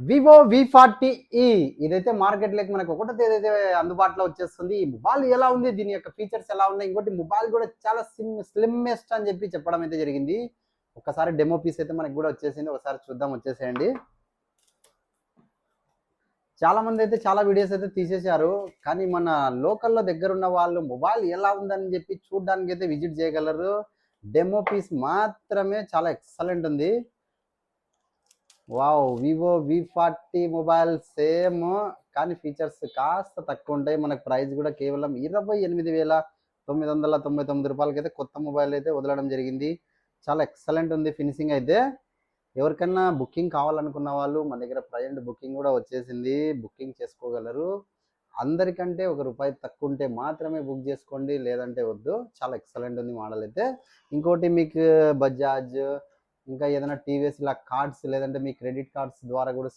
Vivo V40e ఇదైతే మార్కెట్లోకి మనకు ఒకటో తేదీ అయితే అందుబాటులో వచ్చేస్తుంది. ఈ మొబైల్ ఎలా ఉంది, దీని యొక్క ఫీచర్స్ ఎలా ఉన్నాయి, ఇంకోటి మొబైల్ కూడా చాలా స్లిమ్మెస్ట్ అని చెప్పి చెప్పడం అయితే జరిగింది. ఒకసారి డెమో పీస్ అయితే మనకు కూడా వచ్చేసింది, ఒకసారి చూద్దాం. వచ్చేసేయండి. చాలా మంది అయితే చాలా వీడియోస్ అయితే తీసేశారు, కానీ మన లోకల్లో దగ్గర ఉన్న వాళ్ళు మొబైల్ ఎలా ఉందని చెప్పి చూడడానికి అయితే విజిట్ చేయగలరు. డెమో పీస్ మాత్రమే చాలా ఎక్సలెంట్ ఉంది. Wow, Vivo V40 mobile same, కానీ ఫీచర్స్ కాస్త తక్కువ ఉంటాయి. మనకు ప్రైస్ కూడా కేవలం 28,999 రూపాయలకి అయితే కొత్త మొబైల్ అయితే వదలడం జరిగింది. చాలా ఎక్సలెంట్ ఉంది ఫినిషింగ్ అయితే. ఎవరికైనా బుకింగ్ కావాలనుకున్న వాళ్ళు మన దగ్గర ప్రజెంట్ బుకింగ్ కూడా వచ్చేసింది, బుకింగ్ చేసుకోగలరు. అందరికంటే ₹1 తక్కువ ఉంటే మాత్రమే బుక్ చేసుకోండి, లేదంటే వద్దు. చాలా ఎక్సలెంట్ ఉంది మోడల్ అయితే. ఇంకోటి మీకు బజాజ్ ఇంకా ఏదైనా టీవీఎస్ ఇలా కార్డ్స్ లేదంటే మీ క్రెడిట్ కార్డ్స్ ద్వారా కూడా